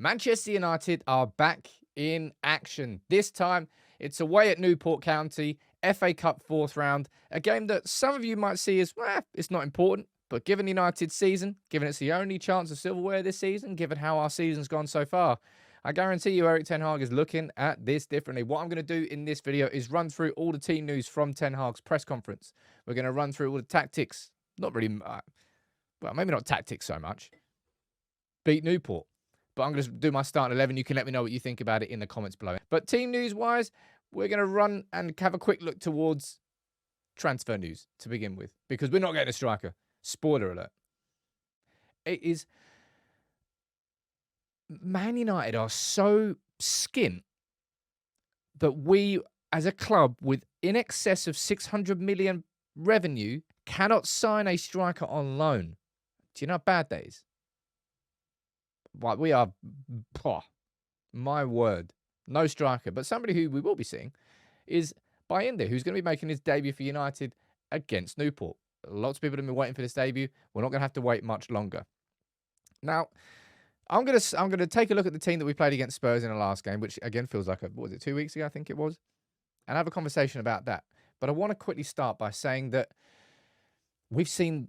Manchester United are back in action. This time, it's away at Newport County, FA Cup fourth round, a game that some of you might see as, it's not important. But given United's season, given it's the only chance of silverware this season, given how our season's gone so far, I guarantee you Erik Ten Hag is looking at this differently. What I'm going to do in this video is run through all the team news from Ten Hag's press conference. We're going to run through all the tactics. Not really, well, maybe not tactics so much. Beat Newport. But I'm going to do my starting 11. You can let me know what you think about it in the comments below. But team news-wise, we're going to run and have a quick look towards transfer news to begin with. Because we're not getting a striker. Spoiler alert. It is... Man United are so skint that we, as a club with in excess of 600 million revenue, cannot sign a striker on loan. Do you know how bad that is? Like, we are, my word, no striker. But somebody who we will be seeing is Bayinde, who's going to be making his debut for United against Newport. Lots of people have been waiting for this debut. We're not going to have to wait much longer. Now, I'm gonna take a look at the team that we played against Spurs in the last game, which again feels like what was it, 2 weeks ago? I think it was, and have a conversation about that. But I want to quickly start by saying that we've seen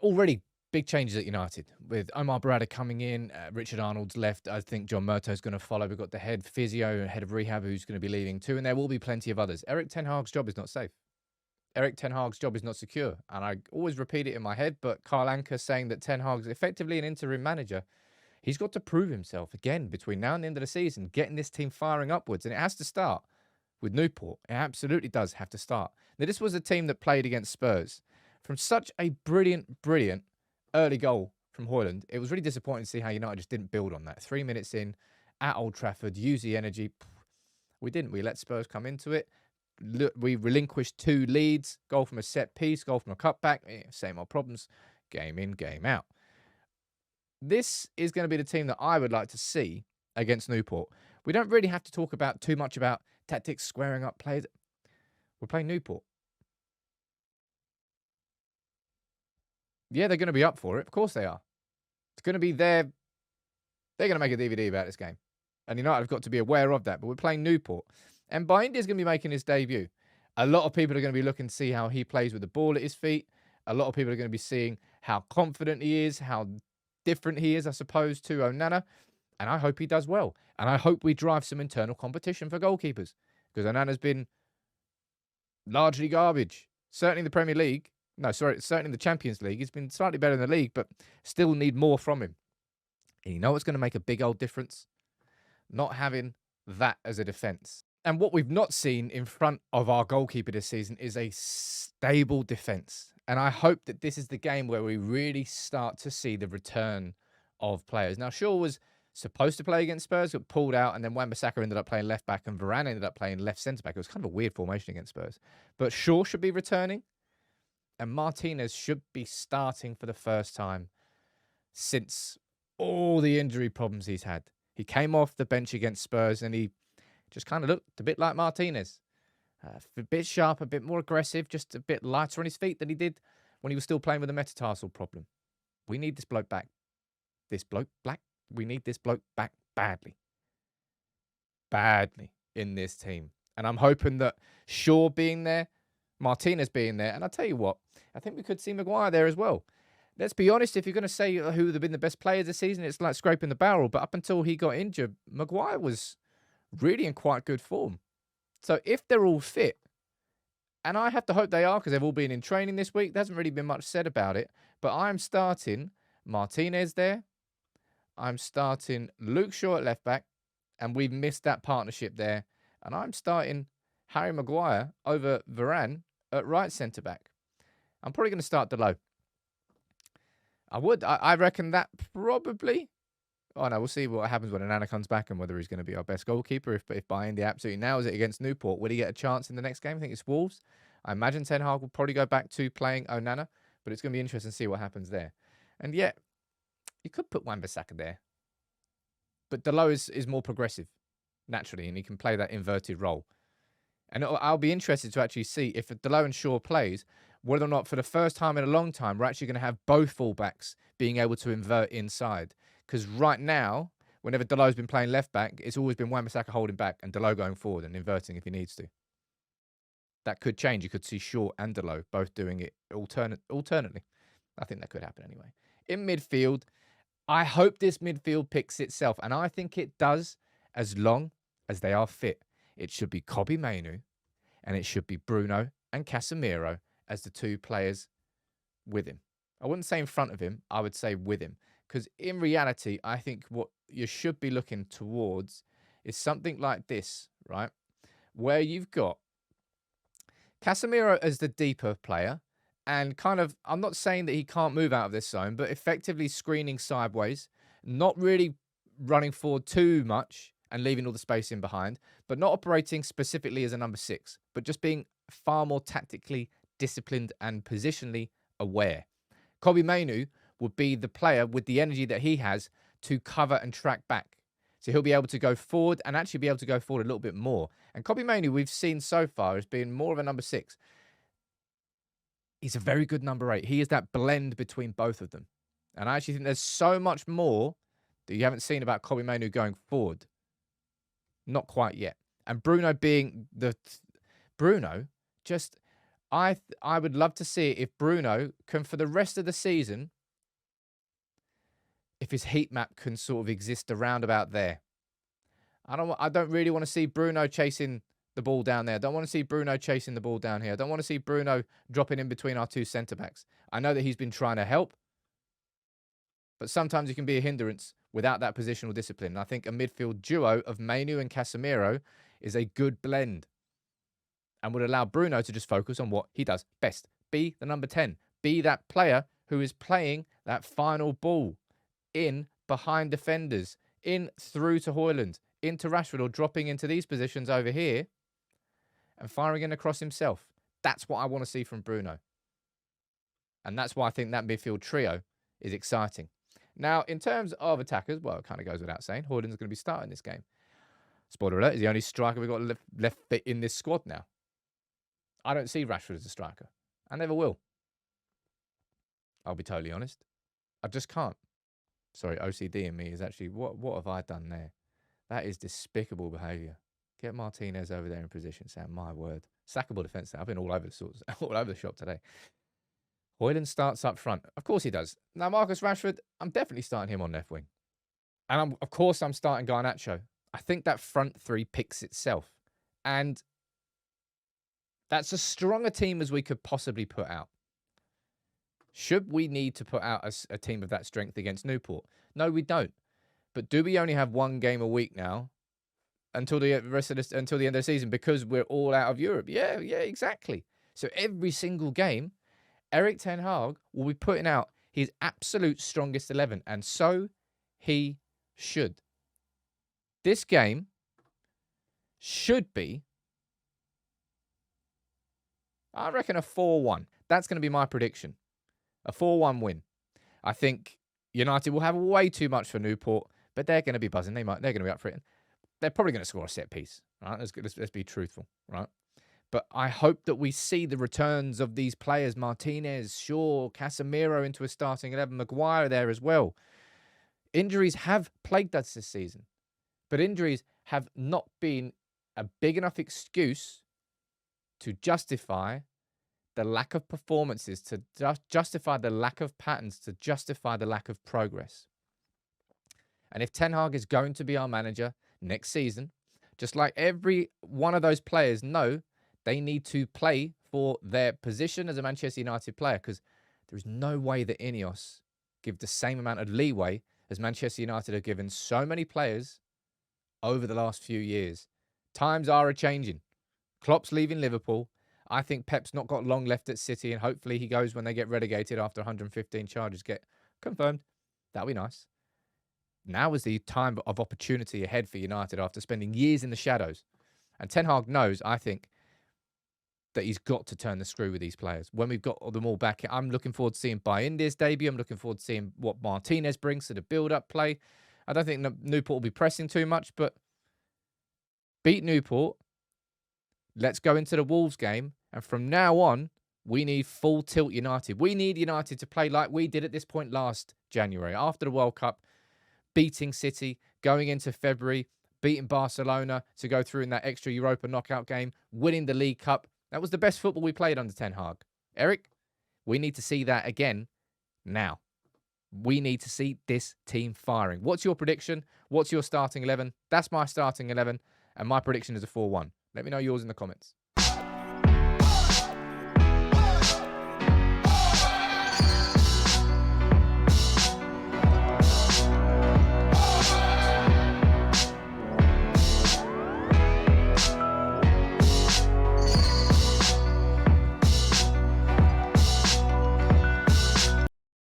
already big changes at United with Omar Barada coming in, Richard Arnold's left. I think John Murtough's going to follow. We've got the head physio and head of rehab who's going to be leaving too, and there will be plenty of others. Erik Ten Hag's job is not safe. Erik Ten Hag's job is not secure, and I always repeat it in my head. But Carl Anker saying that Ten Hag's effectively an interim manager. He's got to prove himself again between now and the end of the season, getting this team firing upwards. And it has to start with Newport. It absolutely does have to start. Now, this was a team that played against Spurs. From such a brilliant early goal from Højlund, it was really disappointing to see how United just didn't build on that. 3 minutes in, at Old Trafford, use the energy. We didn't. We let Spurs come into it. We relinquished 2 leads. Goal from a set piece, goal from a cutback. Same old problems. Game in, game out. This is going to be the team that I would like to see against Newport. We don't really have to talk about too much about tactics, squaring up players. We're playing Newport. Yeah, they're going to be up for it. Of course they are. It's going to be their... They're going to make a DVD about this game. And United have got to be aware of that. But we're playing Newport. And Bayinde is going to be making his debut. A lot of people are going to be looking to see how he plays with the ball at his feet. A lot of people are going to be seeing how confident he is, how different he is, I suppose, to Onana. And I hope he does well. And I hope we drive some internal competition for goalkeepers. Because Onana's been largely garbage. Certainly in the Premier League. No, sorry, certainly in the Champions League. He's been slightly better in the league, but still need more from him. And you know what's going to make a big old difference? Not having that as a defence. And what we've not seen in front of our goalkeeper this season is a stable defence. And I hope that this is the game where we really start to see the return of players. Now, Shaw was supposed to play against Spurs, got pulled out, and then Wan-Bissaka ended up playing left back, and Varane ended up playing left centre back. It was kind of a weird formation against Spurs. But Shaw should be returning, and Martinez should be starting for the first time since all the injury problems he's had. He came off the bench against Spurs, and he just kind of looked a bit like Martinez. A bit sharp, a bit more aggressive, just a bit lighter on his feet than he did when he was still playing with a metatarsal problem. We need this bloke back. We need this bloke back badly. Badly in this team. And I'm hoping that Shaw being there, Martinez being there, and I'll tell you what, I think we could see Maguire there as well. Let's be honest, if you're going to say who have been the best players this season, it's like scraping the barrel. But up until he got injured, Maguire was really in quite good form. So if they're all fit, and I have to hope they are because they've all been in training this week, there hasn't really been much said about it, but I'm starting Martinez there. I'm starting Luke Shaw at left back, and we've missed that partnership there. And I'm starting Harry Maguire over Varane at right centre back. I'm probably going to start Delo. I reckon that probably... Oh, no, we'll see what happens when Onana comes back and whether he's going to be our best goalkeeper. If Bayinde absolutely nails it against Newport, will he get a chance in the next game? I think it's Wolves. I imagine Ten Hag will probably go back to playing Onana, but it's going to be interesting to see what happens there. And yet, you could put Wan-Bissaka there. But Delo is more progressive, naturally, and he can play that inverted role. And I'll be interested to actually see if Delo and Shaw plays, whether or not for the first time in a long time, we're actually going to have both fullbacks being able to invert inside. Because right now, whenever Dalot's been playing left back, it's always been Wan-Bissaka holding back and Dalot going forward and inverting if he needs to. That could change. You could see Shaw and Dalot both doing it alternately. I think that could happen anyway. In midfield, I hope this midfield picks itself, and I think it does as long as they are fit. It should be Kobbie Mainoo, and it should be Bruno and Casemiro as the two players with him. I wouldn't say in front of him. I would say with him. Because in reality, I think what you should be looking towards is something like this, right? Where you've got Casemiro as the deeper player and kind of, I'm not saying that he can't move out of this zone, but effectively screening sideways, not really running forward too much and leaving all the space in behind, but not operating specifically as a number 6, but just being far more tactically disciplined and positionally aware. Kobbie Mainoo would be the player with the energy that he has to cover and track back. So he'll be able to go forward and actually be able to go forward a little bit more. And Kobbie Mainoo, we've seen so far, as being more of a number 6. He's a very good number 8. He is that blend between both of them. And I actually think there's so much more that you haven't seen about Kobbie Mainoo going forward. Not quite yet. And Bruno being the... Bruno, just... I would love to see if Bruno can, for the rest of the season, if his heat map can sort of exist around about there. I don't really want to see Bruno chasing the ball down there. I don't want to see Bruno chasing the ball down here. I don't want to see Bruno dropping in between our two centre-backs. I know that he's been trying to help, but sometimes he can be a hindrance without that positional discipline. And I think a midfield duo of Mainoo and Casemiro is a good blend and would allow Bruno to just focus on what he does best. Be the number 10. Be that player who is playing that final ball in behind defenders, in through to Højlund, into Rashford, or dropping into these positions over here and firing in across himself. That's what I want to see from Bruno. And that's why I think that midfield trio is exciting. Now, in terms of attackers, well, it kind of goes without saying, Højlund's going to be starting this game. Spoiler alert, he's the only striker we've got left fit in this squad now. I don't see Rashford as a striker. I never will. I'll be totally honest. I just can't. Sorry, OCD in me is actually, what have I done there? That is despicable behaviour. Get Martinez over there in position, Sam. My word. Sackable defence. I've been all over the shop today. Højlund starts up front. Of course he does. Now, Marcus Rashford, I'm definitely starting him on left wing. And of course I'm starting Garnacho. I think that front three picks itself. And that's as strong a team as we could possibly put out. Should we need to put out a team of that strength against Newport? No, we don't. But do we only have one game a week now until the until the end of the season because we're all out of Europe? Yeah, exactly. So every single game, Erik ten Hag will be putting out his absolute strongest 11, and so he should. This game should be, I reckon, a 4-1. That's going to be my prediction. A 4-1 win. I think United will have way too much for Newport, but they're going to be buzzing. They're going to be up for it. They're probably going to score a set piece, right? Let's be truthful, right? But I hope that we see the returns of these players, Martinez, Shaw, Casemiro into a starting 11, Maguire there as well. Injuries have plagued us this season, but injuries have not been a big enough excuse to justify the lack of performances, to justify the lack of patterns, to justify the lack of progress. And if Ten Hag is going to be our manager next season, just like every one of those players know, they need to play for their position as a Manchester United player, because there is no way that Ineos give the same amount of leeway as Manchester United have given so many players over the last few years. Times are a-changing. Klopp's leaving Liverpool. I think Pep's not got long left at City, and hopefully he goes when they get relegated after 115 charges get confirmed. That'll be nice. Now is the time of opportunity ahead for United after spending years in the shadows. And Ten Hag knows, I think, that he's got to turn the screw with these players. When we've got them all back, I'm looking forward to seeing Bayindir's debut. I'm looking forward to seeing what Martinez brings to the build-up play. I don't think Newport will be pressing too much, but beat Newport. Let's go into the Wolves game. And from now on, we need full tilt United. We need United to play like we did at this point last January, after the World Cup, beating City, going into February, beating Barcelona to go through in that extra Europa knockout game, winning the League Cup. That was the best football we played under Ten Hag. Erik, we need to see that again now. We need to see this team firing. What's your prediction? What's your starting 11? That's my starting 11, and my prediction is a 4-1. Let me know yours in the comments.